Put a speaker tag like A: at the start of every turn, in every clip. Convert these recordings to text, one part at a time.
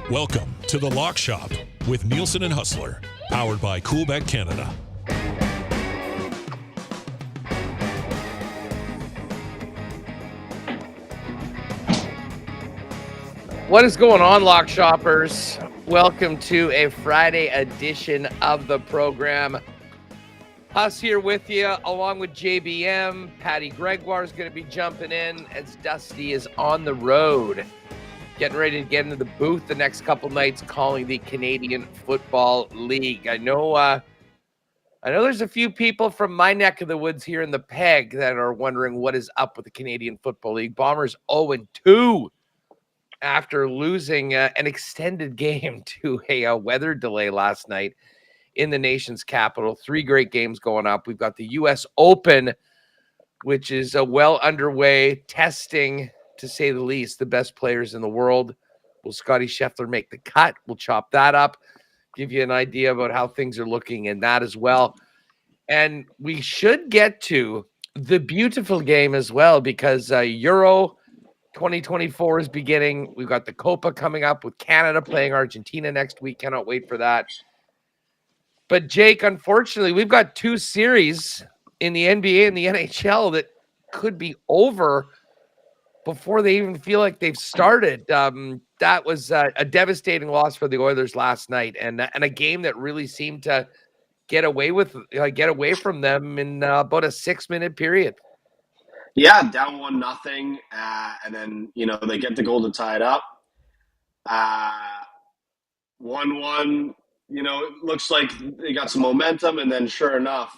A: Welcome to The Lock Shop with Nielson and Hustler, powered by Coolbet Canada.
B: What is going on, Lock Shoppers? Welcome to a Friday edition of the program. Us here with you, along with JBM. Patty Gregoire is going to be jumping in as Dusty is on the road, getting ready to get into the booth the next couple nights, calling the Canadian Football League. I know there's a few people from my neck of the woods here in the Peg that are wondering what is up with the Canadian Football League. Bombers 0-2 after losing an extended game to a weather delay last night in the nation's capital. 3 great games going up. We've got the U.S. Open, which is well underway, testing, to say the least, the best players in the world. Will Scotty Scheffler make the cut? We'll chop that up, give you an idea about how things are looking in that as well. And we should get to the beautiful game as well, because Euro 2024 is beginning. We've got the Copa coming up with Canada playing Argentina next week. Cannot wait for that. But Jake, unfortunately, we've got 2 series in the NBA and the NHL that could be over before they even feel like they've started. That was a devastating loss for the Oilers last night, and a game that really seemed to get away from them in about a 6-minute period.
C: Yeah, down 1-0, and then they get the goal to tie it up. 1-1. It looks like they got some momentum, and then sure enough,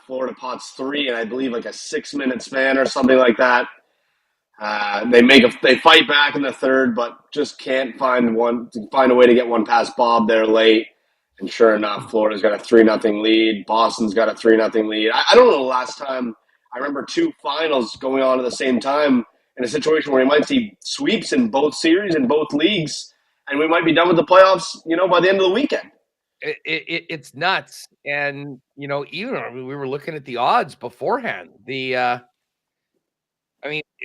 C: Florida pots 3, and I believe like a 6-minute span or something like that. They fight back in the third, but just can't find a way to get one past Bob there late. And sure enough, Florida's got a 3-0 lead. Boston's got a 3-0 lead. I don't know the last time I remember 2 finals going on at the same time in a situation where you might see sweeps in both series in both leagues, and we might be done with the playoffs, by the end of the weekend.
B: It's nuts. And, even we were looking at the odds beforehand. It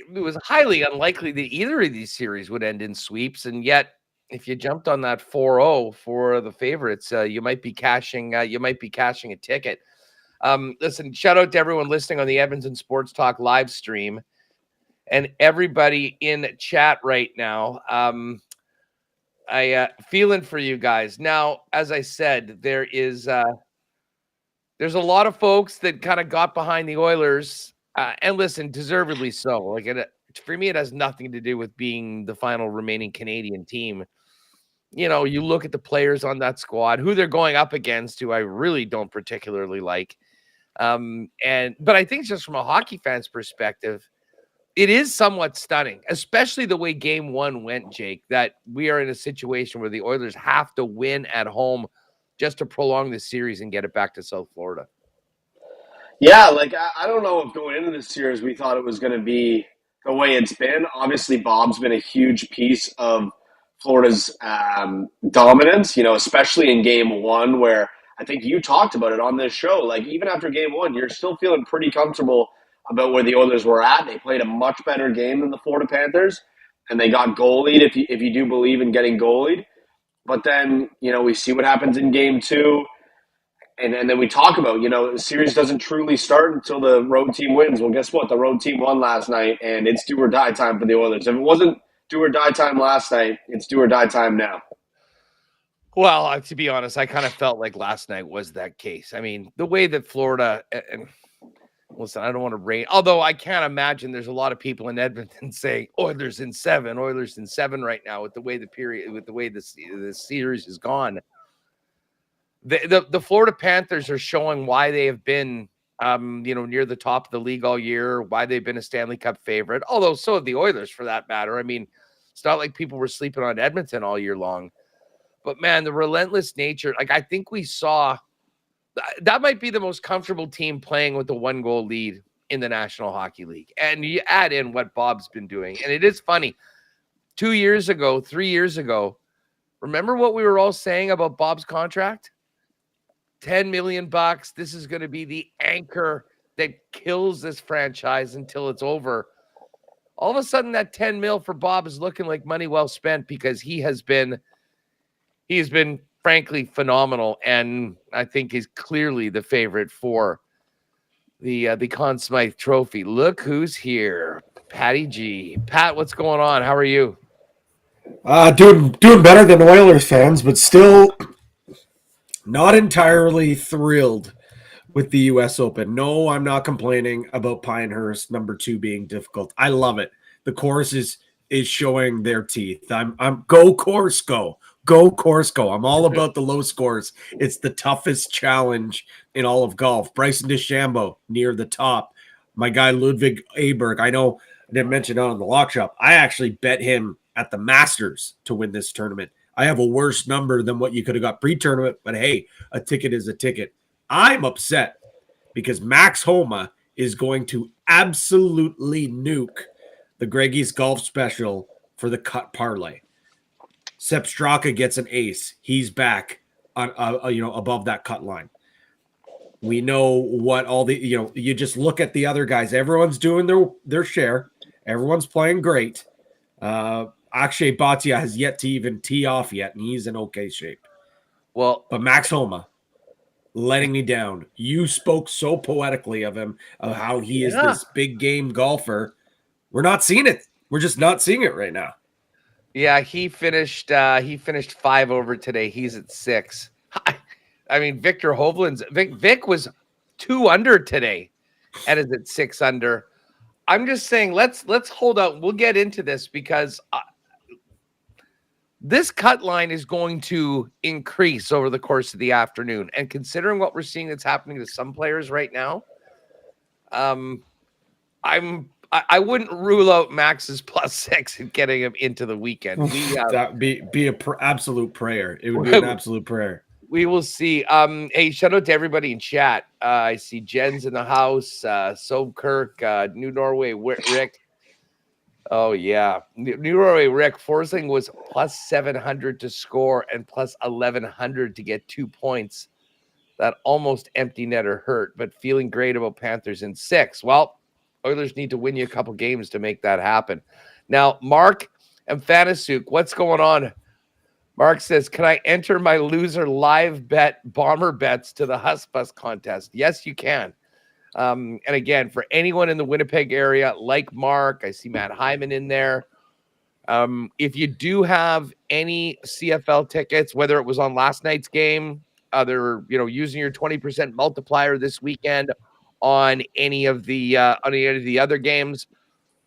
B: was highly unlikely that either of these series would end in sweeps. And yet, if you jumped on that 4-0 for the favorites, you might be cashing a ticket. Listen, shout out to everyone listening on the Edmonton Sports Talk live stream and everybody in chat right now. I feeling for you guys. Now, as I said, there's a lot of folks that kind of got behind the Oilers, and listen, deservedly so. Like, for me, it has nothing to do with being the final remaining Canadian team. You look at the players on that squad, who they're going up against, who I really don't particularly like. But I think just from a hockey fan's perspective, it is somewhat stunning, especially the way game 1 went, Jake, that we are in a situation where the Oilers have to win at home just to prolong the series and get it back to South Florida.
C: Yeah, I don't know if going into this series we thought it was going to be the way it's been. Obviously, Bob's been a huge piece of Florida's dominance, especially in game 1, where I think you talked about it on this show. Like, even after game 1, you're still feeling pretty comfortable about where the Oilers were at. They played a much better game than the Florida Panthers, and they got goalied, if you do believe in getting goalied. But then, we see what happens in game 2. And then we talk about, the series doesn't truly start until the road team wins. Well, guess what? The road team won last night, and it's do or die time for the Oilers. If it wasn't do or die time last night, it's do or die time now.
B: Well, to be honest, I kind of felt like last night was that case. I mean, the way that Florida and listen, I don't want to rain, although I can't imagine there's a lot of people in Edmonton saying Oilers in 7 right now with the way the series is gone. The Florida Panthers are showing why they have been, near the top of the league all year, why they've been a Stanley Cup favorite, although so have the Oilers for that matter. I mean, it's not like people were sleeping on Edmonton all year long. But man, the relentless nature, like I think we saw that might be the most comfortable team playing with a 1-goal lead in the National Hockey League. And you add in what Bob's been doing. And it is funny. 3 years ago, remember what we were all saying about Bob's contract? $10 million. This is going to be the anchor that kills this franchise until it's over. All of a sudden, that 10 mil for Bob is looking like money well spent because he has been frankly phenomenal, and I think is clearly the favorite for the Conn Smythe Trophy. Look who's here, Patty G. Pat, what's going on? How are you?
D: Doing better than Oilers fans, but still not entirely thrilled with the U.S. Open. No, I'm not complaining about Pinehurst number 2 being difficult. I love it. The course is showing their teeth. I'm go course go. Go course go. I'm all about the low scores. It's the toughest challenge in all of golf. Bryson DeChambeau near the top. My guy Ludwig Aberg. I know I didn't mention it on the Lock Shop. I actually bet him at the Masters to win this tournament. I have a worse number than what you could have got pre-tournament, but hey, a ticket is a ticket. I'm upset because Max Homa is going to absolutely nuke the Greggy's Golf Special for the cut parlay. Sepp Straka gets an ace. He's back on, above that cut line. We know what all the, you just look at the other guys. Everyone's doing their share. Everyone's playing great. Akshay Bhatia has yet to even tee off yet, and he's in okay shape.
B: Well,
D: but Max Homa letting me down. You spoke so poetically of him, of how he is this big game golfer. We're not seeing it. We're just not seeing it right now.
B: Yeah, he finished 5 over today. He's at 6. I mean, Victor Hovland's Vic was 2 under today and is at 6 under. I'm just saying, let's hold out. We'll get into this because this cut line is going to increase over the course of the afternoon. And considering what we're seeing that's happening to some players right now, I wouldn't rule out Max's +6 and getting him into the weekend.
D: That be an absolute prayer. It would be an absolute prayer.
B: We will see. Hey, shout out to everybody in chat. I see Jen's in the house. Sobkirk, New Norway, Rick. Oh yeah, New Norway, Rick. Forsling was +700 to score and +1100 to get 2 points. That almost empty netter hurt, but feeling great about Panthers in 6. Well, Oilers need to win you a couple games to make that happen. Now, Mark and Fanasuk, what's going on? Mark says, can I enter my loser live bet bomber bets to the Husbus contest? Yes, you can. And again, for anyone in the Winnipeg area, like Mark, I see Matt Hyman in there. If you do have any CFL tickets, whether it was on last night's game, they're using your 20% multiplier this weekend on any of the other games,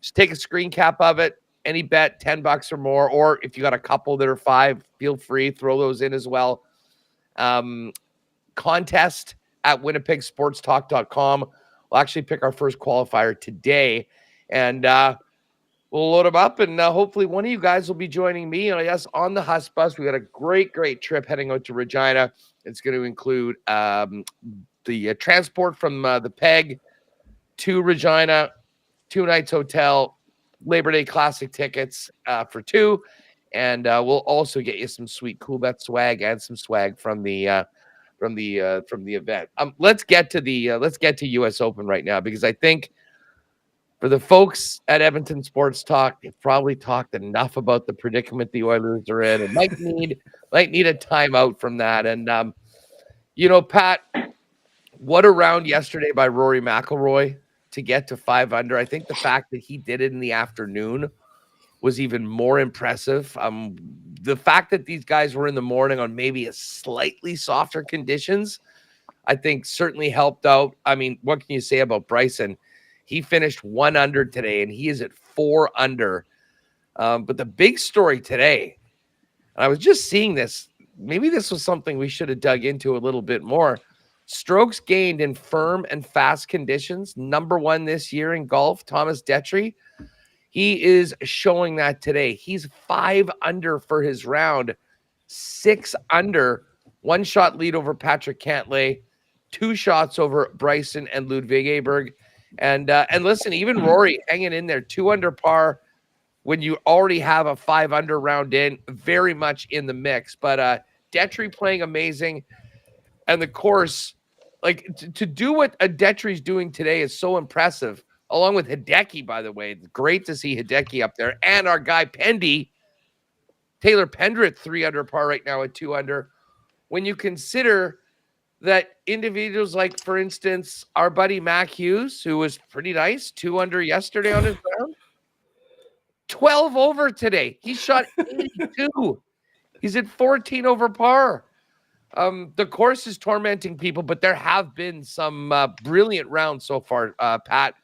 B: just take a screen cap of it. Any bet, $10 or more, or if you got a couple that are 5, feel free, throw those in as well. Contest at winnipegsportstalk.com. We'll actually pick our first qualifier today, and we'll load them up, and hopefully one of you guys will be joining me, and I guess on the Husk Bus. We got a great trip heading out to Regina. It's going to include the transport from the Peg to Regina, 2 nights hotel, Labor Day Classic tickets for 2, and we'll also get you some sweet Coolbet swag and some swag from the event. Let's get to U.S. Open right now, because I think for the folks at Edmonton Sports Talk, they've probably talked enough about the predicament the Oilers are in, and might need a timeout from that. And Pat, what a round yesterday by Rory McIlroy to get to 5 under. I think the fact that he did it in the afternoon was even more impressive. The fact that these guys were in the morning on maybe a slightly softer conditions, I think certainly helped out. I mean, what can you say about Bryson? He finished 1 under today, and he is at 4 under. But the big story today, and I was just seeing this, maybe this was something we should have dug into a little bit more. Strokes gained in firm and fast conditions, #1 this year in golf, Thomas Detry. He is showing that today. He's 5 under for his round. 6 under, 1 shot lead over Patrick Cantlay, 2 shots over Bryson and Ludwig Aberg. And listen, even Rory hanging in there, 2 under par when you already have a 5 under round in, very much in the mix. But Detry playing amazing. And the course, like to do what a Detry's doing today is so impressive, along with Hideki, by the way. Great to see Hideki up there. And our guy Pendy, Taylor Pendrith, 3 under par right now at 2 under. When you consider that individuals like, for instance, our buddy Mac Hughes, who was pretty nice, 2 under yesterday on his round, 12 over today. He shot 82. He's at 14 over par. The course is tormenting people, but there have been some brilliant rounds so far, Pat,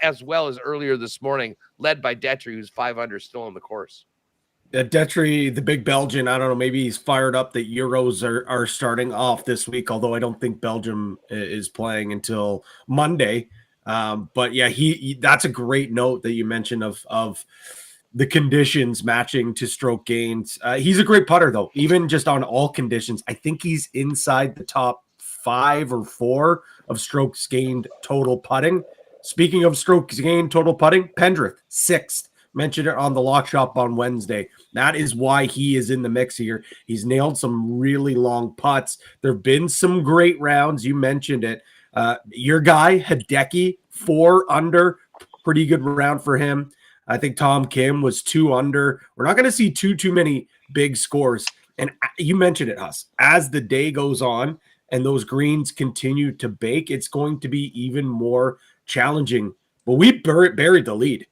B: as well as earlier this morning, led by Detry, who's 5 under still on the course.
D: Detry, the big Belgian, I don't know, maybe he's fired up that Euros are starting off this week, although I don't think Belgium is playing until Monday. But yeah, he that's a great note that you mentioned of the conditions matching to stroke gains. He's a great putter, though, even just on all conditions. I think he's inside the top 5 or 4 of strokes gained total putting. Speaking of strokes gained total putting, Pendrith, 6th. Mentioned it on the Lock Shop on Wednesday. That is why he is in the mix here. He's nailed some really long putts. There have been some great rounds. You mentioned it. Your guy, Hideki, 4 under. Pretty good round for him. I think Tom Kim was 2 under. We're not going to see too many big scores. And you mentioned it, Huss. As the day goes on and those greens continue to bake, it's going to be even more challenging. But we buried the lead.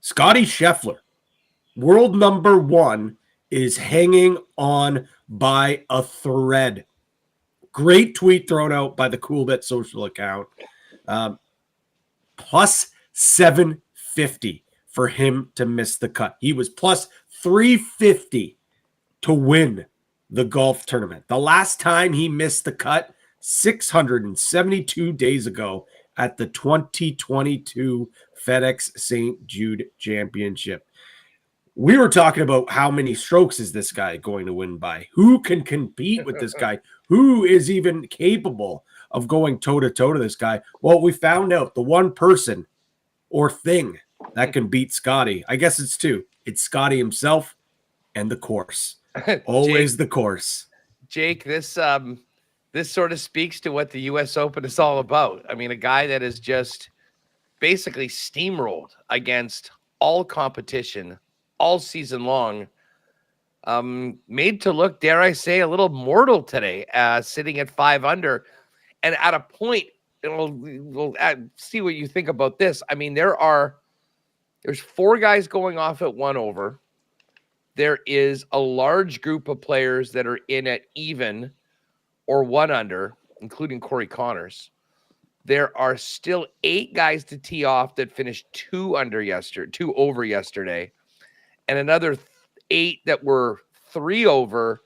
D: Scotty Scheffler, world number 1, is hanging on by a thread. Great tweet thrown out by the Coolbet social account. Plus 750 for him to miss the cut. He was plus 350 to win the golf tournament. The last time he missed the cut, 672 days ago at the 2022 FedEx St. Jude Championship. We were talking about how many strokes is this guy going to win by? Who can compete with this guy? Who is even capable of going toe-to-toe to this guy? Well, we found out the one person or thing that can beat Scotty. I guess it's 2. It's Scotty himself and the course. Always Jake, the course.
B: Jake, this sort of speaks to what the U.S. Open is all about. I mean, a guy that is just basically steamrolled against all competition all season long, made to look, dare I say, a little mortal today, sitting at 5 under. And at a point, we'll see what you think about this. I mean, there's 4 guys going off at 1 over. There is a large group of players that are in at even or 1 under, including Corey Connors. There are still 8 guys to tee off that finished 2 over yesterday, and another 8 that were 3 over,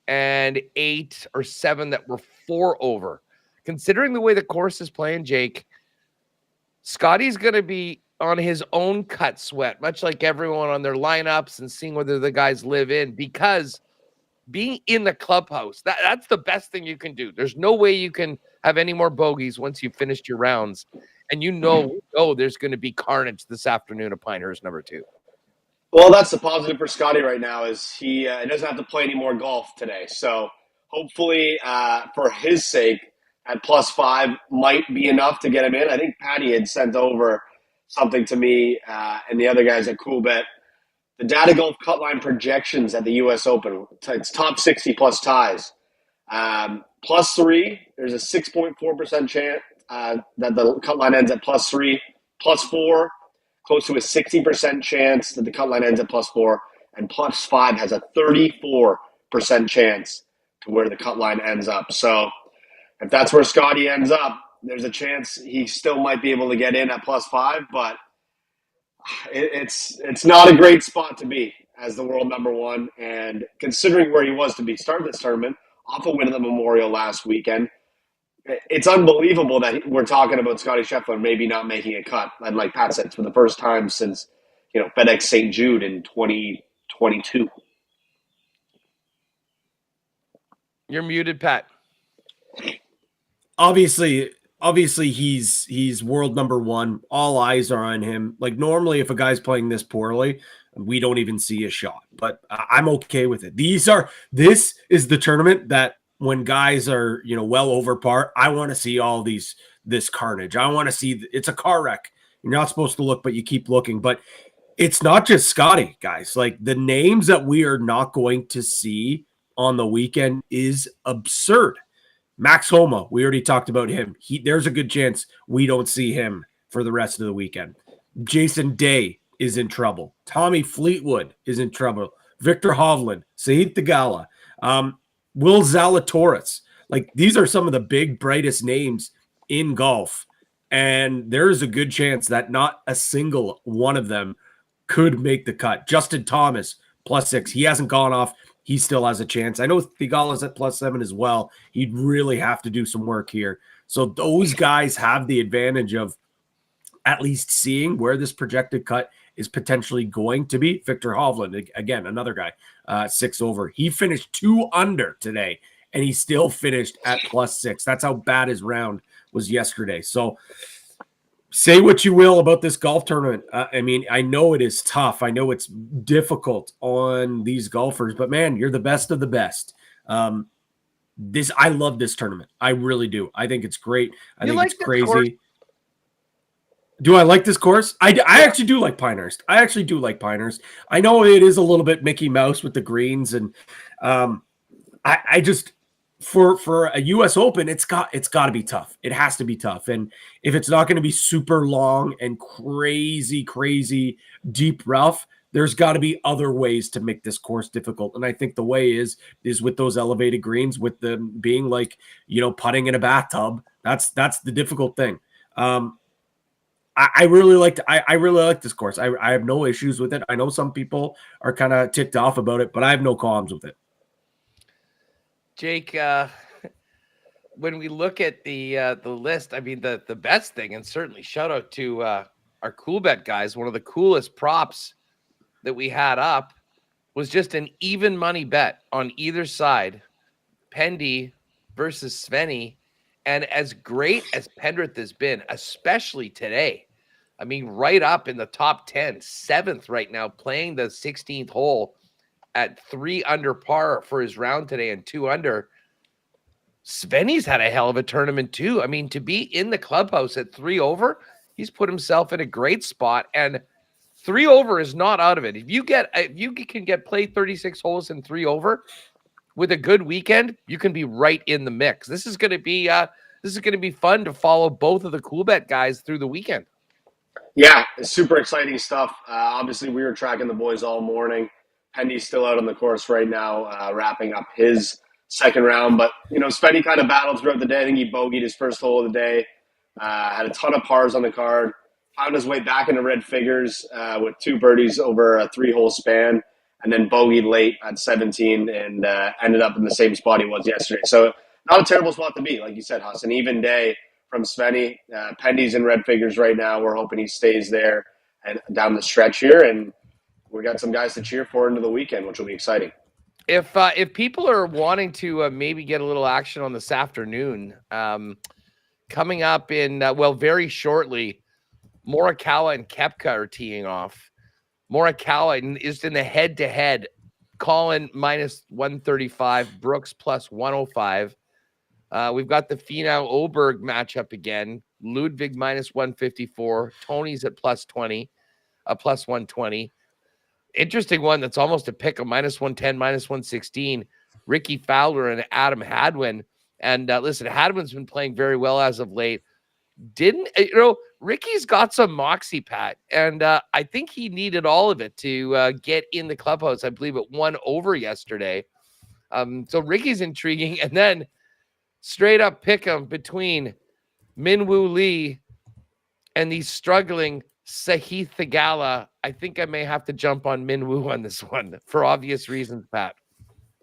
B: and 8 or 7 that were 4 over. Considering the way the course is playing, Jake, Scotty's going to be on his own cut sweat, much like everyone on their lineups and seeing whether the guys live in, because being in the clubhouse, that's the best thing you can do. There's no way you can have any more bogeys once you've finished your rounds. And you know there's going to be carnage this afternoon at Pinehurst number 2.
C: Well, that's the positive for Scotty right now is he doesn't have to play any more golf today. So hopefully for his sake, at plus 5 might be enough to get him in. I think Patty had sent over something to me and the other guys at Coolbet. The Data Golf cut line projections at the U.S. Open, it's top 60 plus ties. Plus 3, there's a 6.4% chance that the cut line ends at plus 3. Plus 4, close to a 60% chance that the cut line ends at plus 4. And plus 5 has a 34% chance to where the cut line ends up. So if that's where Scotty ends up, there's a chance he still might be able to get in at plus 5, but it's not a great spot to be as the world number 1. And considering where he was to be starting this tournament, off a win at the Memorial last weekend, it's unbelievable that we're talking about Scotty Scheffler maybe not making a cut. And like Pat said, it's for the first time since FedEx St. Jude in 2022.
B: You're muted, Pat.
D: Obviously he's world number one. All eyes are on him. Like normally, if a guy's playing this poorly, we don't even see a shot. But I'm okay with it. This is the tournament that when guys are well over par, I want to see all this carnage. I want to see it's a car wreck. You're not supposed to look, but you keep looking. But it's not just Scotty, guys. Like the names that we are not going to see on the weekend is absurd. Max Homa, we already talked about him. There's a good chance we don't see him for the rest of the weekend. Jason Day is in trouble. Tommy Fleetwood is in trouble. Victor Hovland, Sahith Theegala, Will Zalatoris. Like these are some of the big, brightest names in golf. And there's a good chance that not a single one of them could make the cut. Justin Thomas, +6. He hasn't gone off. He still has a chance. I know Theegala's at +7 as well. He'd really have to do some work here. So those guys have the advantage of at least seeing where this projected cut is potentially going to be. Victor Hovland, again, another guy, 6 over. He finished 2 under today, and he still finished at +6. That's how bad his round was yesterday. So say what you will about this golf tournament. I mean, I know it is tough. I know it's difficult on these golfers, but man, you're the best of the best. I love this tournament. I really do. I think it's great. I think it's crazy. Course? Do I like this course? I actually do like Pinehurst. I know it is a little bit Mickey Mouse with the greens, and I just for a U.S. Open, it's got to be tough. It has to be tough, and if it's not going to be super long and crazy deep rough, there's got to be other ways to make this course difficult. And I think the way is with those elevated greens, with them being like putting in a bathtub. That's the difficult thing. I really like this course. I have no issues with it. I know some people are kind of ticked off about it, but I have no qualms with it.
B: Jake, when we look at the list, I mean the best thing, and certainly shout out to our Coolbet guys. One of the coolest props that we had up was just an even money bet on either side, Pendy versus Svenny. And as great as Pendrith has been, especially today, I mean, right up in the top 10, 7th right now, playing the 16th hole at 3 under par for his round today and 2 under. Svenny's had a hell of a tournament too. I mean, to be in the clubhouse at 3 over, he's put himself in a great spot, and 3 over is not out of it. If you can get played 36 holes in 3 over with a good weekend, you can be right in the mix. This is going to be fun to follow both of the Coolbet guys through the weekend.
C: Yeah, super exciting stuff. Obviously, we were tracking the boys all morning. Pendy's still out on the course right now, wrapping up his second round. But, Spenny kind of battled throughout the day. I think he bogeyed his first hole of the day, had a ton of pars on the card, found his way back into red figures with 2 birdies over a 3-hole span, and then bogeyed late at 17 and ended up in the same spot he was yesterday. So not a terrible spot to be, like you said, Huss. An even day from Svenny. Pendy's in red figures right now. We're hoping he stays there and down the stretch here, and we got some guys to cheer for into the weekend, which will be exciting.
B: If people are wanting to maybe get a little action on this afternoon, coming up in very shortly, Morikawa and Koepka are teeing off. Morikawa is in the head-to-head. Colin -135, Brooks +105. We've got the Finau Oberg matchup again. Ludwig -154. Tony's at +20, +120. Interesting one that's almost a pick of -110, -116. Ricky Fowler and Adam Hadwin. And listen, Hadwin's been playing very well as of late. Ricky's got some moxie, Pat, and I think he needed all of it to get in the clubhouse. I believe it 1 over yesterday. So Ricky's intriguing. And then straight up pick 'em between Minwoo Lee and the struggling Sahith Theegala. I think I may have to jump on Minwoo on this one for obvious reasons, Pat.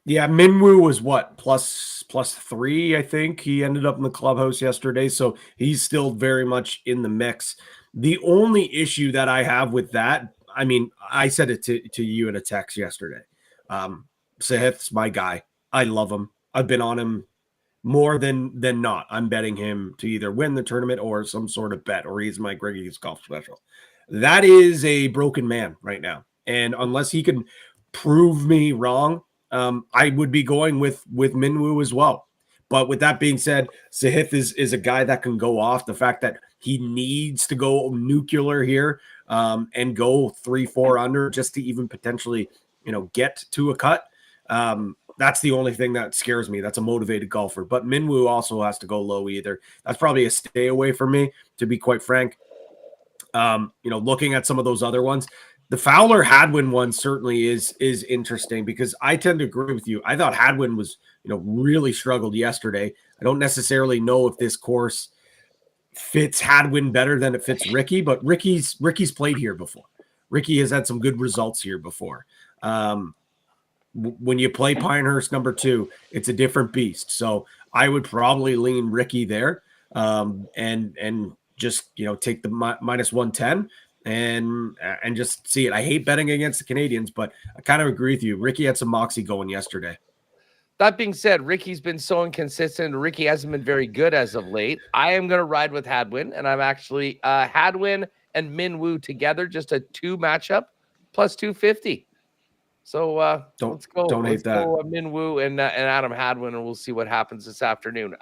D: Yeah, Minwoo was what, +3, I think. He ended up in the clubhouse yesterday, so he's still very much in the mix. The only issue that I have with that, I mean, I said it to you in a text yesterday. Sahith's my guy. I love him. I've been on him more than not. I'm betting him to either win the tournament or some sort of bet, or he's my Gregoire's golf special. That is a broken man right now. And unless he can prove me wrong, I would be going with Minwoo as well. But with that being said, Sahith is a guy that can go off. The fact that he needs to go nuclear here and go 3-4 under just to even potentially, get to a cut. That's the only thing that scares me. That's a motivated golfer. But Minwoo also has to go low either. That's probably a stay away for me, to be quite frank. Looking at some of those other ones, the Fowler Hadwin one certainly is interesting because I tend to agree with you. I thought Hadwin was, really struggled yesterday. I don't necessarily know if this course fits Hadwin better than it fits Ricky, but Ricky's played here before. Ricky has had some good results here before. When you play Pinehurst number 2, it's a different beast. So I would probably lean Ricky there and just, take the minus 110 and just see it. I hate betting against the Canadians, but I kind of agree with you. Ricky had some moxie going yesterday.
B: That being said, Ricky's been so inconsistent. Ricky hasn't been very good as of late. I am going to ride with Hadwin, and I'm actually Hadwin and Minwoo together, just a 2 matchup plus 250. So let's go.
D: Don't hate that.
B: Go, Minwoo and Adam Hadwin, and we'll see what happens this afternoon.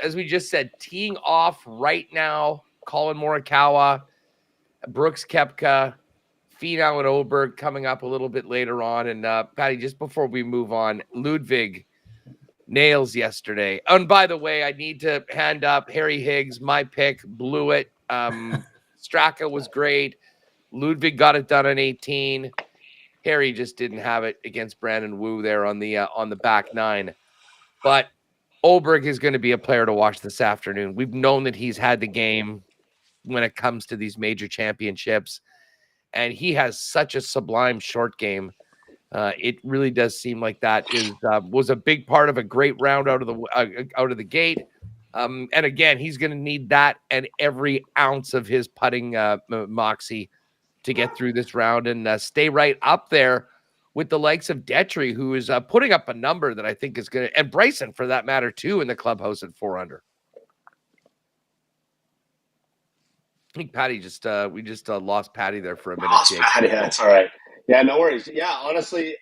B: As we just said, teeing off right now, Colin Morikawa, Brooks Koepka, Finau and Oberg coming up a little bit later on. And Patty, just before we move on, Ludwig nails yesterday. And by the way, I need to hand up Harry Higgs, my pick, blew it. Straka was great. Ludwig got it done on 18. Harry just didn't have it against Brandon Wu there on the back 9. But Oberg is going to be a player to watch this afternoon. We've known that he's had the game when it comes to these major championships, and he has such a sublime short game. It really does seem like that was a big part of a great round out of the gate. And again, he's going to need that and every ounce of his putting moxie to get through this round and stay right up there with the likes of Detry, who is putting up a number that I think is going to, and Bryson for that matter too, in the clubhouse at 4 under. I think Patty we just lost Patty there for a minute.
C: Lost Patty, that's all right. Yeah, no worries. Yeah, honestly,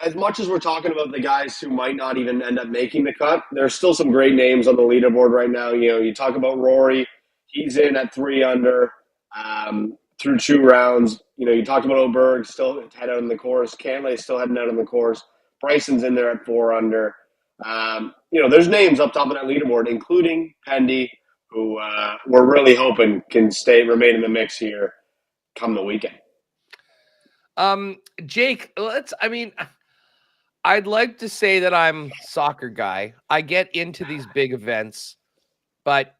C: as much as we're talking about the guys who might not even end up making the cut, there's still some great names on the leaderboard right now. You talk about Rory, he's in at 3 under through 2 rounds. You talked about Oberg, still head out on the course. Cantlay still heading out on the course. Bryson's in there at 4 under. There's names up top of that leaderboard, including Pendy, who we're really hoping can remain in the mix here come the weekend.
B: Jake, I'd like to say that I'm a soccer guy. I get into these big events, but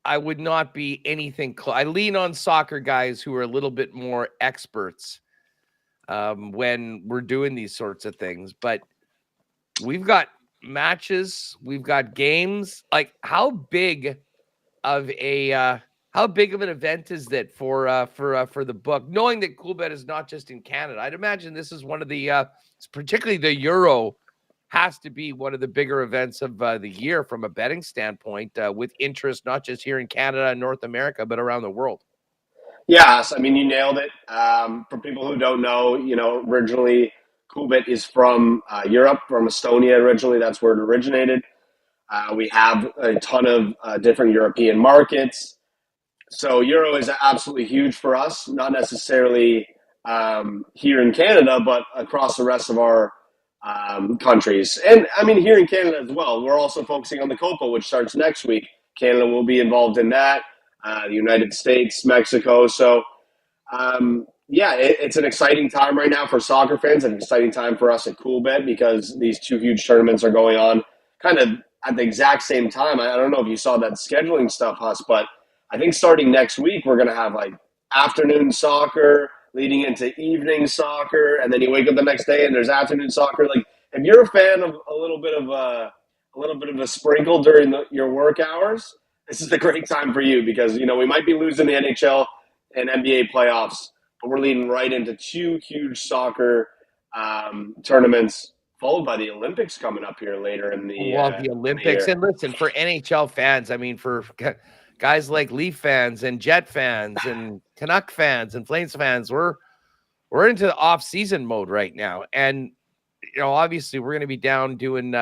B: I would not be anything close. I lean on soccer guys who are a little bit more experts when we're doing these sorts of things. But we've got matches, we've got games. Like, how big of an event is that for the book? Knowing that Coolbet is not just in Canada, I'd imagine this is one of the particularly the Euro has to be one of the bigger events of the year from a betting standpoint, with interest not just here in Canada and North America, but around the world.
C: Yes, you nailed it. For people who don't know, originally Coolbet is from Europe, from Estonia originally. That's where it originated. We have a ton of different European markets. So Euro is absolutely huge for us, not necessarily here in Canada, but across the rest of our countries. And here in Canada as well, we're also focusing on the Copa, which starts next week. Canada will be involved in that, the United States, Mexico. So, it's an exciting time right now for soccer fans, an exciting time for us at Coolbet because these 2 huge tournaments are going on kind of at the exact same time. I don't know if you saw that scheduling stuff, Huss, but I think starting next week, we're going to have afternoon soccer leading into evening soccer, and then you wake up the next day and there's afternoon soccer. If you're a fan of a little bit of a sprinkle during your work hours, this is the great time for you because we might be losing the NHL and NBA playoffs, but we're leading right into 2 huge soccer tournaments followed by the Olympics coming up here later in the
B: the Olympics. And listen, for NHL fans, I mean, for guys like Leaf fans and Jet fans and Canuck fans and Flames fans, we're into the off-season mode right now. And, obviously we're going to be down doing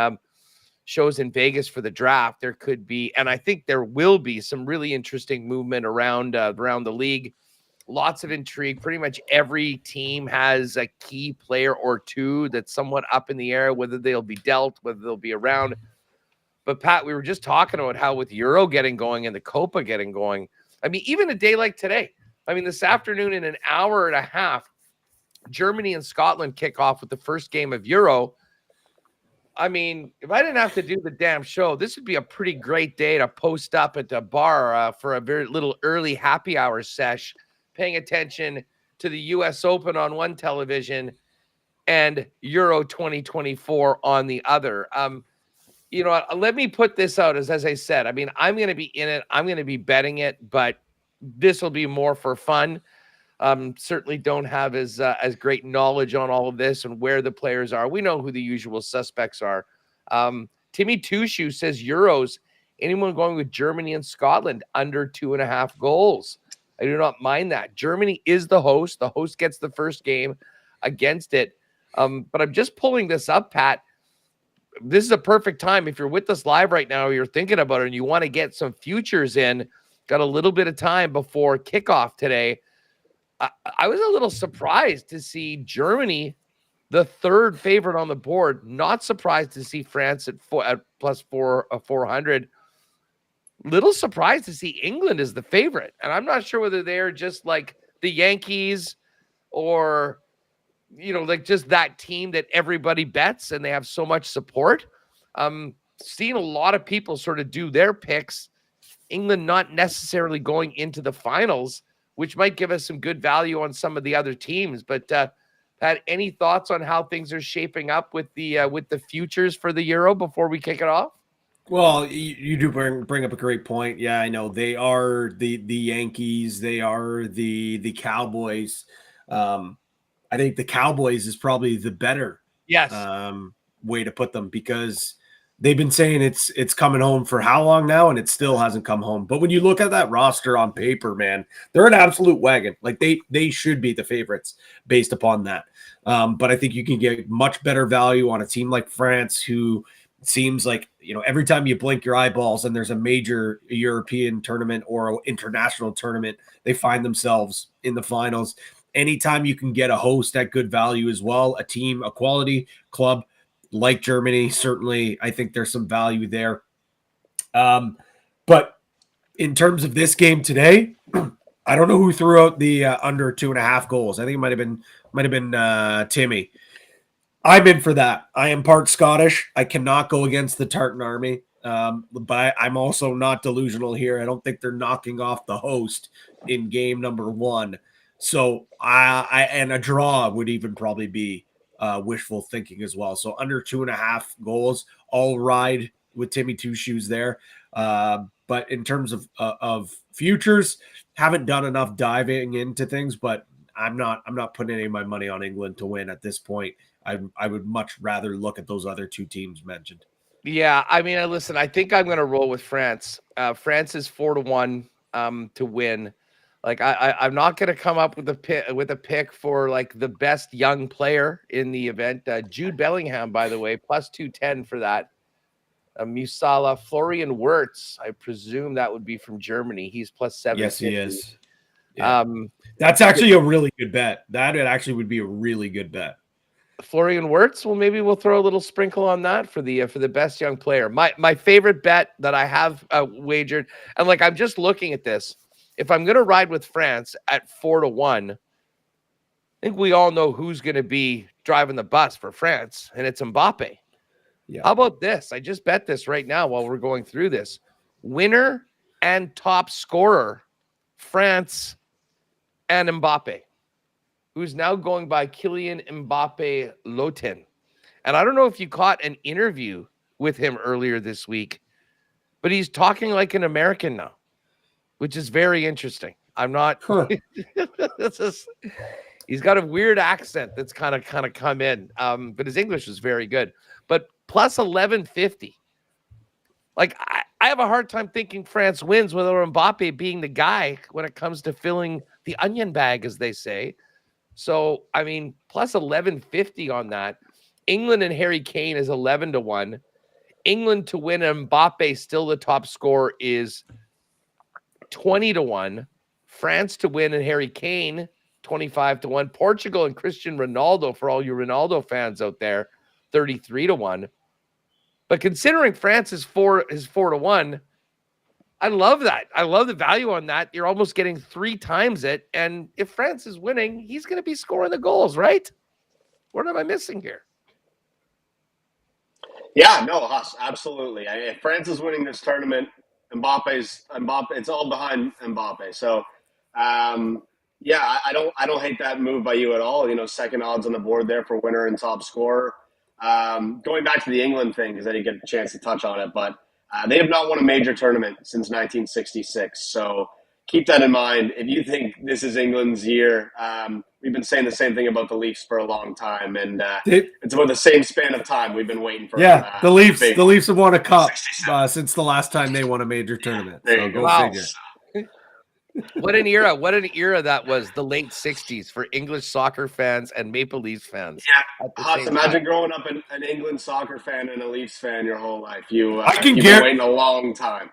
B: shows in Vegas for the draft. There could be, and I think there will be, some really interesting movement around the league. Lots of intrigue. Pretty much every team has a key player or two that's somewhat up in the air, whether they'll be dealt, whether they'll be around. But Pat, we were just talking about how with Euro getting going and the Copa getting going, I mean, even a day like today, I mean, this afternoon in an hour and a half, Germany and Scotland kick off with the first game of Euro. I mean, if I didn't have to do the damn show, this would be a pretty great day to post up at the bar for a very little early happy hour sesh, paying attention to the U.S. Open on one television and Euro 2024 on the other. Let me put this out as I said. I mean, I'm going to be in it. I'm going to be betting it, but this will be more for fun. Certainly don't have as great knowledge on all of this and where the players are. We know who the usual suspects are. Timmy Two Shoe says Euros. Anyone going with Germany and Scotland under 2.5 goals? I do not mind that. Germany is the host. The host gets the first game against it. But I'm just pulling this up, Pat. This is a perfect time. If you're with us live right now, or you're thinking about it and you want to get some futures in, got a little bit of time before kickoff today. I was a little surprised to see Germany, the third favorite on the board. Not surprised to see France at plus 400. Little surprised to see England as the favorite. And I'm not sure whether they're just like the Yankees or, like just that team that everybody bets and they have so much support. Seeing a lot of people sort of do their picks. England not necessarily going into the finals, which might give us some good value on some of the other teams. But Pat, any thoughts on how things are shaping up with the futures for the Euro before we kick it off?
D: Well, you do bring up a great point. Yeah, I know they are the Yankees. They are the Cowboys. I think the Cowboys is probably the better way to put them, because they've been saying it's coming home for how long now, and it still hasn't come home. But when you look at that roster on paper, man, they're an absolute wagon. Like they should be the favorites based upon that. But I think you can get much better value on a team like France, who seems like, every time you blink your eyeballs and there's a major European tournament or international tournament, they find themselves in the finals. Anytime you can get a host at good value as well, a team, a quality club like Germany, certainly I think there's some value there. But in terms of this game today, I don't know who threw out the under 2.5 goals. I think it might have been Timmy. I'm in for that. I am part Scottish. I cannot go against the Tartan Army, but I'm also not delusional here. I don't think they're knocking off the host in game number 1. So and a draw would even probably be wishful thinking as well. So under 2.5 goals, I'll ride with Timmy Two Shoes there. But in terms of futures, haven't done enough diving into things, but I'm not putting any of my money on England to win at this point. I would much rather look at those other two teams mentioned.
B: Yeah, I mean, listen, I think I'm going to roll with France. France is 4-1 to win. Like I'm not going to come up with a pick for like the best young player in the event. Jude Bellingham, by the way, plus 210 for that. Musala, Florian Wirtz, I presume that would be from Germany. He's plus 7.
D: Yes, he is. Yeah. That's actually a really good bet. That actually would be a really good bet.
B: Florian Wirtz. Well, maybe we'll throw a little sprinkle on that for the best young player. My favorite bet that I have wagered, and like I'm just looking at this. If I'm going to ride with France at 4-1, I think we all know who's going to be driving the bus for France, and it's Mbappe. Yeah. How about this? I just bet this right now while we're going through this. Winner and top scorer, France and Mbappe, who's now going by Kylian Mbappe Lotin. And I don't know if you caught an interview with him earlier this week, but he's talking like an American now, which is very interesting. I'm not. Huh. He's got a weird accent that's kind of come in. But his English is very good. But plus 1150. Like, I have a hard time thinking France wins without Mbappe being the guy when it comes to filling the onion bag, as they say. So, I mean, plus 1150 on that. England and Harry Kane is 11-1. England to win and Mbappe still the top scorer is 20-1. France to win and Harry Kane 25-1. Portugal and Cristiano Ronaldo, for all you Ronaldo fans out there, 33-1. But considering France is 4-1, I love that. I love the value on that. You're almost getting 3 times it. And if France is winning, he's going to be scoring the goals, right? What am I missing here?
C: Yeah, no, Huss, absolutely. If France is winning this tournament, Mbappe, it's all behind Mbappe. So, yeah, I don't hate that move by you at all. You know, second odds on the board there for winner and top scorer. Going back to the England thing, because I didn't get a chance to touch on it, but they have not won a major tournament since 1966. So keep that in mind. If you think this is England's year, we've been saying the same thing about the Leafs for a long time, and it's about the same span of time we've been waiting for.
D: Yeah, the Leafs have won a cup since the last time they won a major tournament. So go figure.
B: What an era! What an era that was, the late 60s for English soccer fans and Maple Leafs fans.
C: Yeah, imagine growing up an England soccer fan and a Leafs fan your whole life. You've been waiting a long time.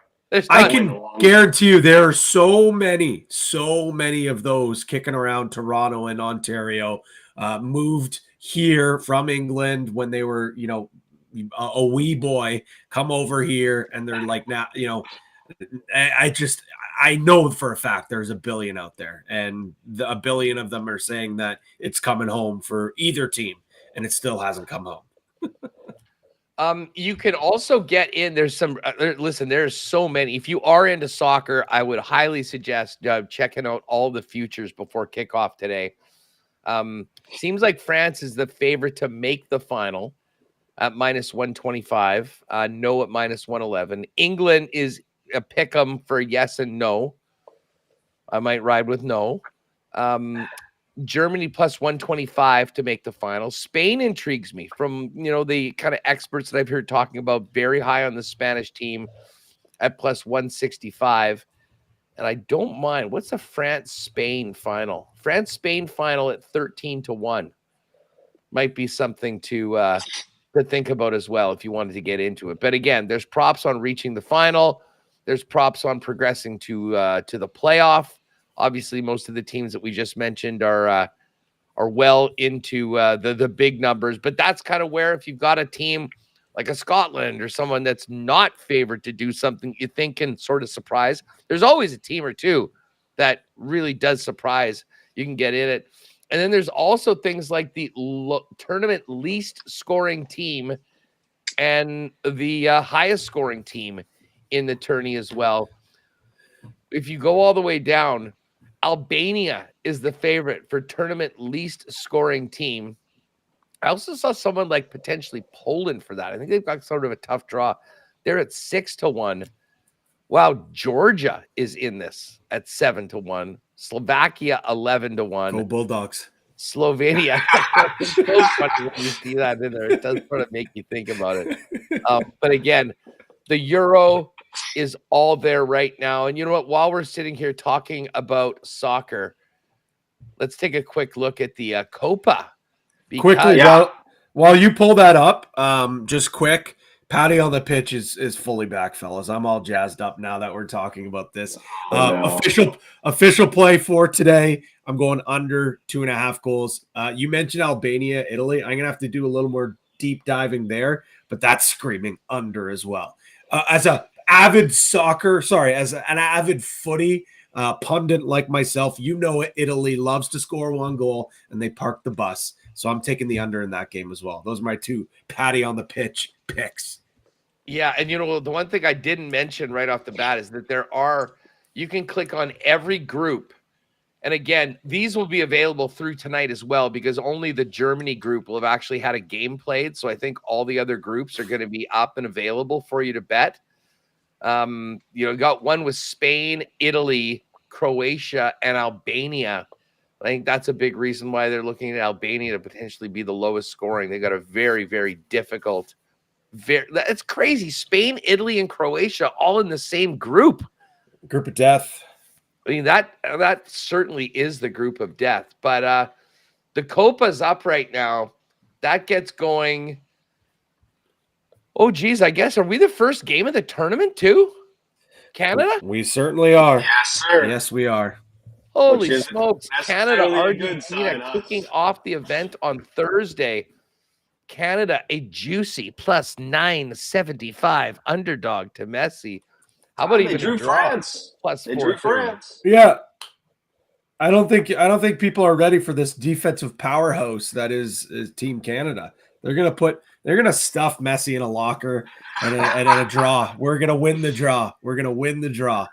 D: I can guarantee you there are so many of those kicking around Toronto and Ontario, moved here from England when they were, you know, a wee boy, come over here, and they're like, now, you know, I know for a fact there's a billion out there, and a billion of them are saying that it's coming home for either team, and it still hasn't come home.
B: You can also get in. There's some. Listen, there's so many. If you are into soccer, I would highly suggest checking out all the futures before kickoff today. Seems like France is the favorite to make the final at minus 125. No at minus 111. England is a pick 'em for yes and no. I might ride with no. Germany plus 125 to make the final. Spain intrigues me from, you know, the kind of experts that I've heard talking about, very high on the Spanish team at plus 165. And I don't mind. What's the France-Spain final? France-Spain final at 13-1. Might be something to think about as well if you wanted to get into it. But again, there's props on reaching the final. There's props on progressing to the playoff. Obviously, most of the teams that we just mentioned are well into the big numbers. But that's kind of where, if you've got a team like a Scotland or someone that's not favored to do something you think can sort of surprise, there's always a team or two that really does surprise. You can get in it. And then there's also things like the tournament least scoring team and the highest scoring team in the tourney as well. If you go all the way down, Albania is the favorite for tournament least scoring team. I also saw someone like potentially Poland for that. I think they've got sort of a tough draw. They're at 6-1. Wow, Georgia is in this at 7-1. Slovakia 11-1.
D: Go Bulldogs.
B: Slovenia. It's so funny when you see that in there. It does sort of make you think about it. But again, the Euro is all there right now. And you know what? While we're sitting here talking about soccer, let's take a quick look at the Copa.
D: Quickly, while you pull that up, just quick, Patty on the pitch is fully back, fellas. I'm all jazzed up now that we're talking about this. Official play for today. I'm going under 2.5 goals. You mentioned Albania, Italy. I'm going to have to do a little more deep diving there, but that's screaming under as well. As an avid footy pundit like myself, you know Italy loves to score one goal and they park the bus. So I'm taking the under in that game as well. Those are my two Patty on the pitch picks.
B: Yeah, and you know, the one thing I didn't mention right off the bat is that you can click on every group. And again, these will be available through tonight as well, because only the Germany group will have actually had a game played. So I think all the other groups are going to be up and available for you to bet. You know, got one with Spain, Italy, Croatia, and Albania I think that's a big reason why they're looking at Albania to potentially be the lowest scoring. They got a very, very difficult, it's crazy. Spain, Italy, and Croatia all in the same group.
D: Group of death.
B: I mean, that certainly is the group of death. But the Copa's up right now. That gets going. Oh, geez, I guess. Are we the first game of the tournament too? Canada?
D: We certainly are.
C: Yes, sir.
D: Yes, we are.
B: Holy smokes. Canada,
C: necessarily a good
B: Argentina
C: sign,
B: kicking off the event on Thursday. Canada, a juicy plus 975 underdog to Messi. How about even
C: drew
B: a draw?
C: France?
B: Plus
C: They drew
B: 430.
C: France.
D: Yeah. I don't think people are ready for this defensive powerhouse that is Team Canada. They're gonna stuff Messi in a locker and a draw. We're gonna win the draw. We're gonna win the draw.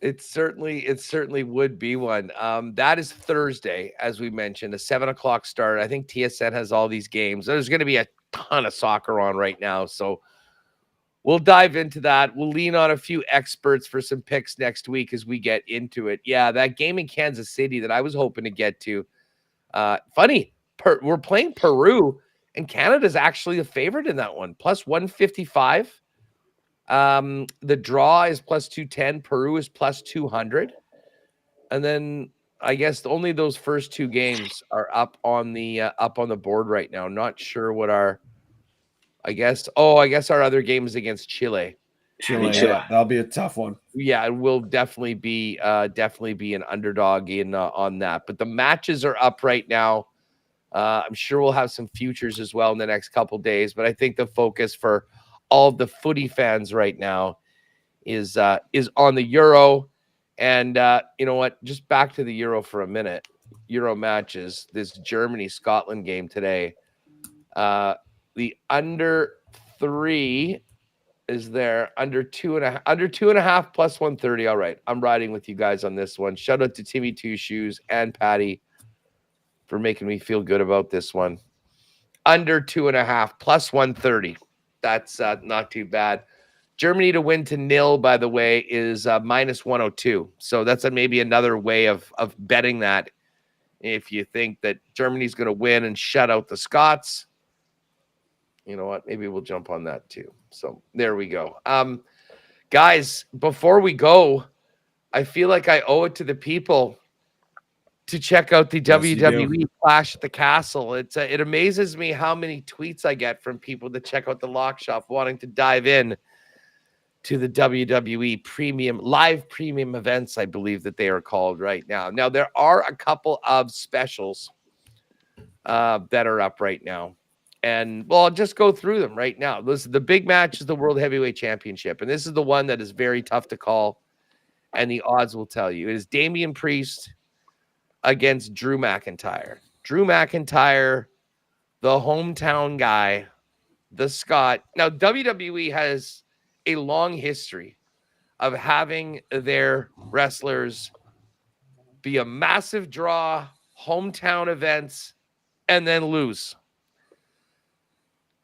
B: It certainly would be one. That is Thursday, as we mentioned, a 7:00 start. I think TSN has all these games. There's going to be a ton of soccer on right now, so we'll dive into that. We'll lean on a few experts for some picks next week as we get into it. Yeah, that game in Kansas City that I was hoping to get to. Funny, we're playing Peru, and Canada's actually the favorite in that one, plus 155. The draw is plus 210. Peru is plus 200. And then I guess only those first two games are up on the board right now. Not sure what I guess our other game is against Chile.
D: Chile. Yeah, that'll be a tough one.
B: Yeah, it will definitely be an underdog in on that. But the matches are up right now. I'm sure we'll have some futures as well in the next couple days. But I think the focus for all the footy fans right now is on the Euro. And you know what? Just back to the Euro for a minute. Euro matches. This Germany-Scotland game today. The under 3 is there. Under 2.5 plus 130. All right. I'm riding with you guys on this one. Shout out to Timmy Two Shoes and Patty for making me feel good about this one. Under 2.5 plus 130. That's not too bad. Germany to win to 0, by the way, is minus 102. So that's maybe another way of betting that. If you think that Germany's going to win and shut out the Scots, you know what? Maybe we'll jump on that too. So there we go. Guys, before we go, I feel like I owe it to the people to check out the WWE Clash at the Castle. It amazes me how many tweets I get from people that check out the Lock Shop wanting to dive in to the WWE live premium events, I believe that they are called right now. Now, there are a couple of specials that are up right now. And, well, I'll just go through them right now. The big match is the World Heavyweight Championship. And this is the one that is very tough to call. And the odds will tell you. It is Damian Priest against Drew McIntyre. Drew McIntyre, the hometown guy, the Scot. Now, WWE has a long history of having their wrestlers be a massive draw, hometown events, and then lose.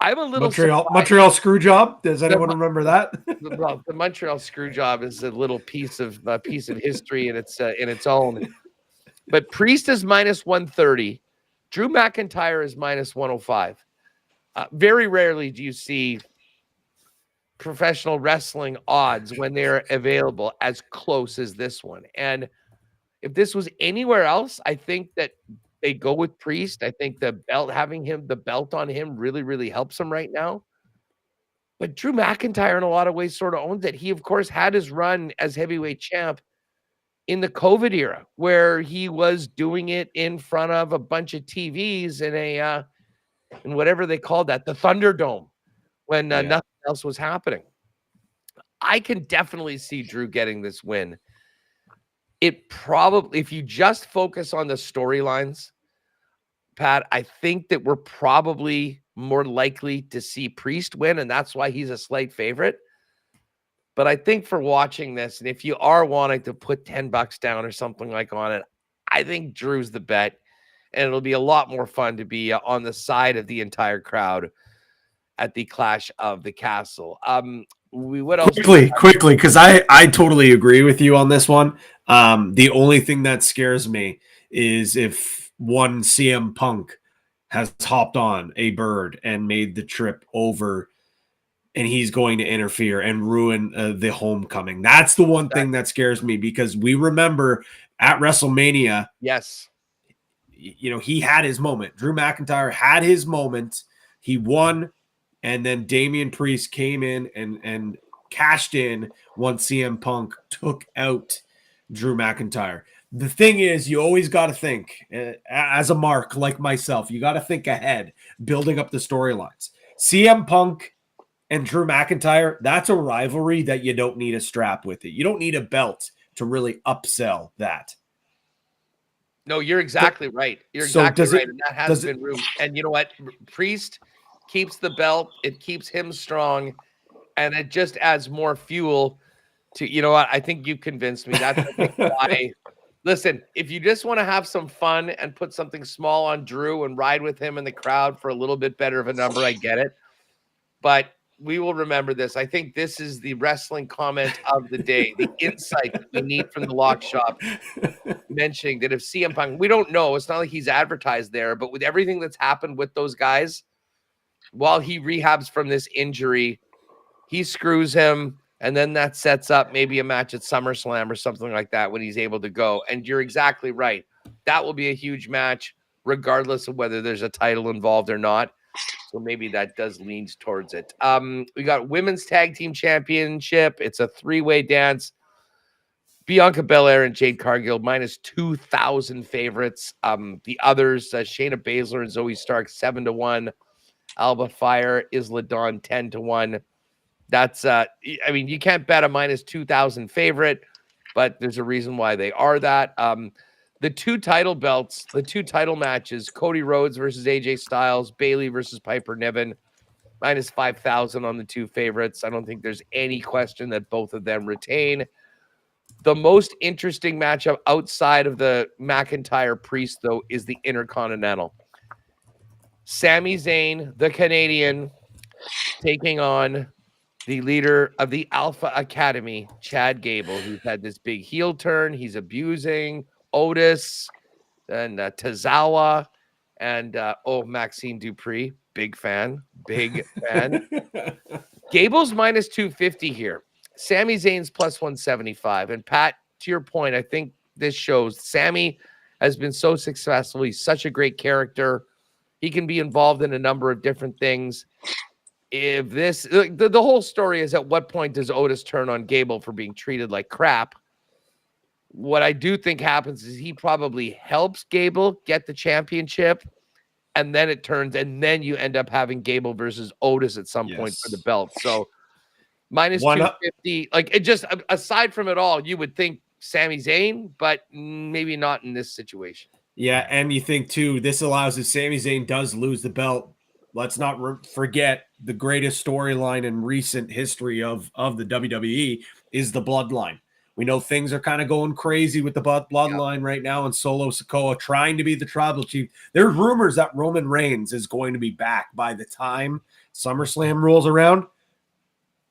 B: I'm a little
D: Montreal screw job. Does anyone remember that?
B: Well, the Montreal screw job is a little piece of history in its own. But Priest is minus 130. Drew McIntyre is minus 105. Very rarely do you see professional wrestling odds when they're available as close as this one. And if this was anywhere else, I think that they go with Priest. I think the belt on him really, really helps him right now. But Drew McIntyre in a lot of ways sort of owns it. He, of course, had his run as heavyweight champ in the COVID era, where he was doing it in front of a bunch of TVs in whatever they called that, the Thunderdome, when nothing else was happening. I can definitely see Drew getting this win. It probably, if you just focus on the storylines, Pat, I think that we're probably more likely to see Priest win, and that's why he's a slight favorite. But I think for watching this, and if you are wanting to put $10 down or something like on it, I think Drew's the bet, and it'll be a lot more fun to be on the side of the entire crowd at the Clash of the Castle.
D: Quickly, because I totally agree with you on this one. The only thing that scares me is if one CM Punk has hopped on a bird and made the trip over, and he's going to interfere and ruin the homecoming. That's the one thing that scares me, because we remember at WrestleMania,
B: yes,
D: he had his moment. Drew McIntyre had his moment. He won, and then Damian Priest came in and cashed in once CM Punk took out Drew McIntyre. The thing is, you always got to think, as a mark like myself, you got to think ahead, building up the storylines. CM Punk and Drew McIntyre, that's a rivalry that you don't need a strap with it. You don't need a belt to really upsell that.
B: No, you're exactly right. You're exactly right. And that has been room. And you know what? Priest keeps the belt. It keeps him strong. And it just adds more fuel to, you know what? I think you convinced me. That's why. Listen, if you just want to have some fun and put something small on Drew and ride with him in the crowd for a little bit better of a number, I get it. But we will remember this. I think this is the wrestling comment of the day, the insight that we need from the Lock Shop, mentioning that if CM Punk, we don't know, it's not like he's advertised there, but with everything that's happened with those guys, while he rehabs from this injury, he screws him, and then that sets up maybe a match at SummerSlam or something like that when he's able to go. And you're exactly right. That will be a huge match, regardless of whether there's a title involved or not. So maybe that does lean towards it. We got Women's Tag Team Championship. It's a three-way dance. Bianca Belair and Jade Cargill minus 2,000 favorites. The others, Shayna Baszler and Zoe Stark 7-1. Alba Fire, Isla Dawn 10-1. That's you can't bet a minus 2,000 favorite, but there's a reason why they are that. The two title belts, the two title matches, Cody Rhodes versus AJ Styles, Bayley versus Piper Niven, minus 5,000 on the two favorites. I don't think there's any question that both of them retain. The most interesting matchup outside of the McIntyre Priest, though, is the Intercontinental. Sami Zayn, the Canadian, taking on the leader of the Alpha Academy, Chad Gable, who's had this big heel turn. He's abusing Otis and Tozawa and Maxine Dupree. Big fan. Gable's minus 250 here. Sami Zayn's plus 175. And Pat, to your point, I think this shows Sami has been so successful. He's such a great character. He can be involved in a number of different things. If this, the whole story is, at what point does Otis turn on Gable for being treated like crap? What I do think happens is he probably helps Gable get the championship, and then it turns, and then you end up having Gable versus Otis at some point for the belt. So minus 250, like, it just, aside from it all, you would think Sami Zayn, but maybe not in this situation.
D: Yeah, and you think, too, this allows, if Sami Zayn does lose the belt, let's not forget the greatest storyline in recent history of the WWE is the Bloodline. We know things are kind of going crazy with the Bloodline right now, and Solo Sikoa trying to be the tribal chief. There's rumors that Roman Reigns is going to be back by the time SummerSlam rolls around.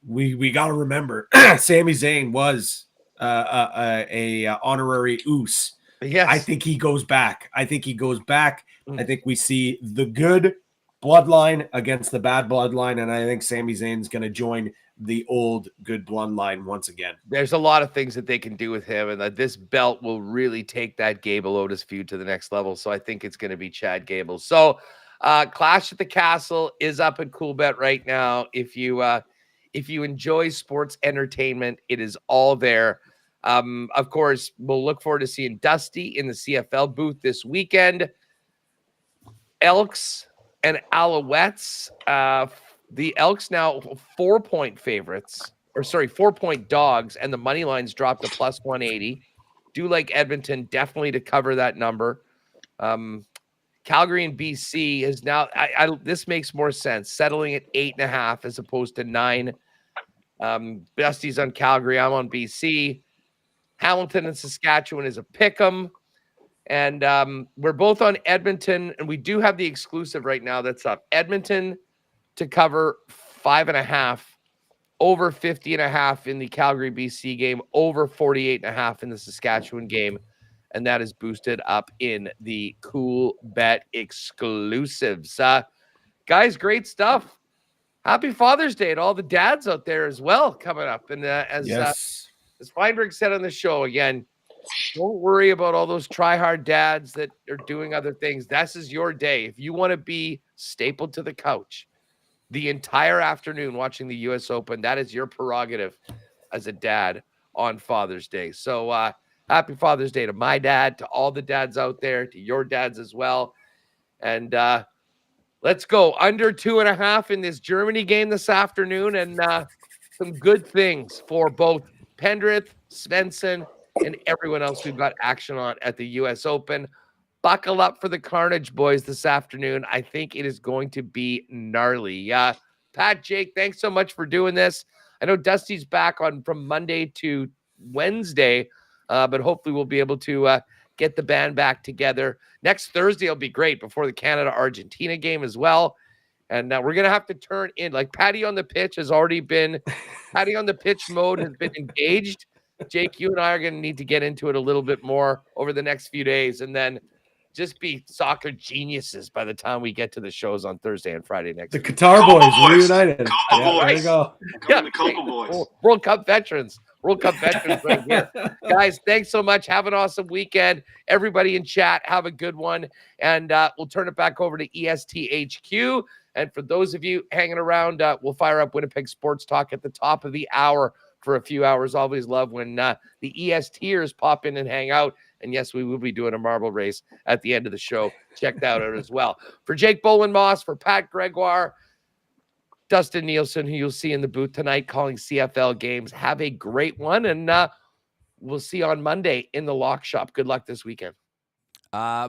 D: We got to remember, Sami Zayn was a honorary Uso.
B: Yes.
D: I think he goes back. I think we see the good Bloodline against the bad Bloodline, and I think Sami Zayn's going to join the old good Bloodline once again.
B: There's a lot of things that they can do with him, and that this belt will really take that Gable Otis feud to the next level. So I think it's going to be Chad Gable. So Clash at the Castle is up at Coolbet right now. If you enjoy sports entertainment, it is all there. Of course, we'll look forward to seeing Dusty in the CFL booth this weekend. Elks and Alouettes. The Elks now 4-point favorites, 4-point dogs, and the money lines dropped to plus 180. Do like Edmonton definitely to cover that number. Calgary and BC is now, this makes more sense, settling at 8.5 as opposed to 9. Dusty's on Calgary, I'm on BC. Hamilton and Saskatchewan is a pick'em. And we're both on Edmonton, and we do have the exclusive right now that's up. Edmonton to cover 5.5, over 50.5 in the Calgary BC game, over 48.5 in the Saskatchewan game and that is boosted up in the Coolbet exclusives. Guys, great stuff. Happy Father's Day to all the dads out there as well coming up. And as Feinberg said on the show, again, don't worry about all those try-hard dads that are doing other things. This is your day. If you want to be stapled to the couch the entire afternoon watching the U.S. Open, that is your prerogative as a dad on Father's Day. So happy Father's Day to my dad, to all the dads out there, to your dads as well. And let's go under 2.5 in this Germany game this afternoon, and some good things for both Pendrith, Svensson, and everyone else we've got action on at the U.S. Open. Buckle up for the carnage, boys, this afternoon. I think it is going to be gnarly. Pat, Jake, thanks so much for doing this. I know Dusty's back on from Monday to Wednesday, but hopefully we'll be able to get the band back together. Next Thursday will be great before the Canada-Argentina game as well. And we're going to have to turn in. Like Patty on the pitch has already been – Patty on the pitch mode has been engaged. Jake, you and I are going to need to get into it a little bit more over the next few days and then just be soccer geniuses by the time we get to the shows on Thursday and Friday next week.
D: The Qatar boys reunited.
C: There
D: you go.
C: The Copa boys.
B: World Cup veterans. World Cup veterans right here. Guys, thanks so much. Have an awesome weekend. Everybody in chat, have a good one. And we'll turn it back over to ESTHQ. And for those of you hanging around, we'll fire up Winnipeg Sports Talk at the top of the hour for a few hours. Always love when the ESTers pop in and hang out. And yes, we will be doing a marble race at the end of the show. Check that out as well. For Jake Bolin Moss, for Pat Gregoire, Dustin Nielson, who you'll see in the booth tonight calling CFL games. Have a great one, and we'll see you on Monday in the Lock Shop. Good luck this weekend.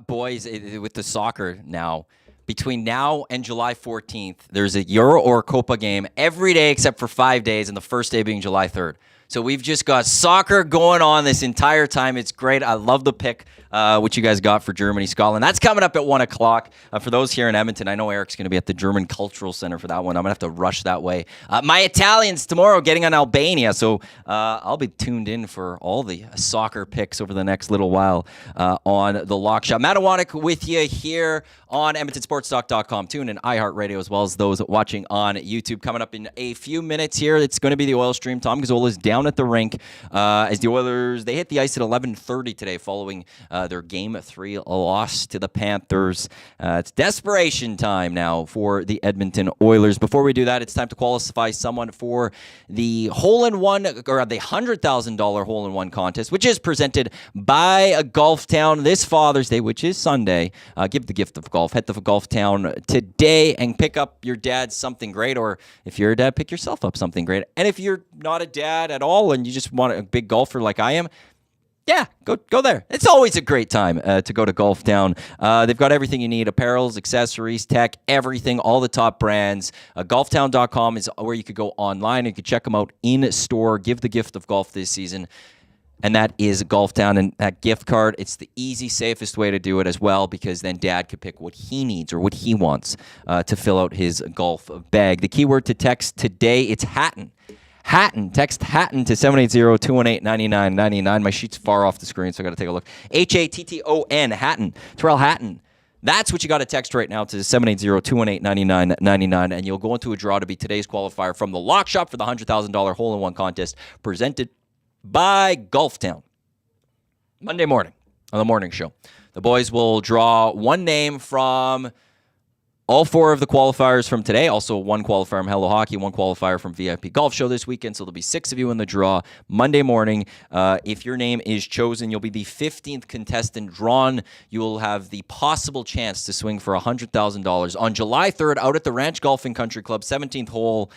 E: Boys, with the soccer now, between now and July 14th, there's a Euro or Copa game every day except for 5 days, and the first day being July 3rd. So we've just got soccer going on this entire time. It's great. I love the pick, what you guys got for Germany, Scotland. That's coming up at 1 o'clock. For those here in Edmonton, I know Eric's going to be at the German Cultural Center for that one. I'm going to have to rush that way. My Italians tomorrow getting on Albania, so I'll be tuned in for all the soccer picks over the next little while on the Lock Shop. Matt Iwanek with you here on EdmontonSportsTalk.com. Tune in iHeartRadio as well as those watching on YouTube. Coming up in a few minutes here, it's going to be the Oil Stream. Tom Gazzola is down at the rink as the Oilers, they hit the ice at 11:30 today following their Game 3 loss to the Panthers. It's desperation time now for the Edmonton Oilers. Before we do that, it's time to qualify someone for the hole-in-one, or the $100,000 hole-in-one contest, which is presented by Golf Town this Father's Day, which is Sunday. Give the gift of golf. Head to Golf Town today and pick up your dad something great, or if you're a dad, pick yourself up something great. And if you're not a dad at all and you just want a big golfer like I am, yeah, go there. It's always a great time to go to Golf Town. They've got everything you need: apparels, accessories, tech, everything, all the top brands. Golftown.com is where you could go online. You could check them out in store. Give the gift of golf this season. And that is Golf Town, and that gift card, it's the easy, safest way to do it as well, because then Dad could pick what he needs or what he wants to fill out his golf bag. The keyword to text today, it's Hatton. Hatton. Text Hatton to 780-218-9999. My sheet's far off the screen, so I got to take a look. Hatton. Hatton. Terrell Hatton. That's what you got to text right now to 780-218-9999, and you'll go into a draw to be today's qualifier from the Lock Shop for the $100,000 hole-in-one contest presented by Golf Town. Monday morning on the morning show, the boys will draw one name from all four of the qualifiers from today. Also, one qualifier from Hello Hockey, one qualifier from VIP Golf Show this weekend. So there'll be 6 of you in the draw Monday morning. If your name is chosen, you'll be the 15th contestant drawn. You will have the possible chance to swing for $100,000 on July 3rd out at the Ranch Golf and Country Club, 17th hole.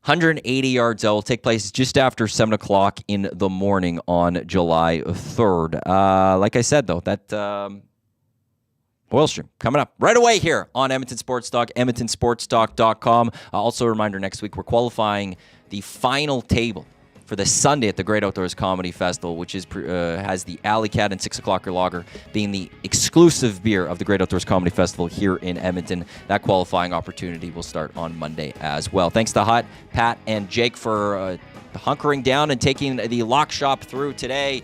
E: 180 yards out. Will take place just after 7 o'clock in the morning on July 3rd. Like I said, though, that Oil Stream coming up right away here on Edmonton Sports Talk, EdmontonSportsTalk.com. Also, a reminder, next week we're qualifying the final table for the Sunday at the Great Outdoors Comedy Festival, which is has the Alley Cat and 6 O'Clocker Lager being the exclusive beer of the Great Outdoors Comedy Festival here in Edmonton. That qualifying opportunity will start on Monday as well. Thanks to Hut, Pat, and Jake for hunkering down and taking the Lock Shop through today.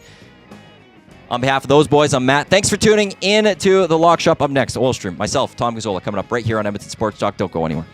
E: On behalf of those boys, I'm Matt. Thanks for tuning in to the Lock Shop. Up next, Oil Stream. Myself, Tom Gazzola, coming up right here on Edmonton Sports Talk. Don't go anywhere.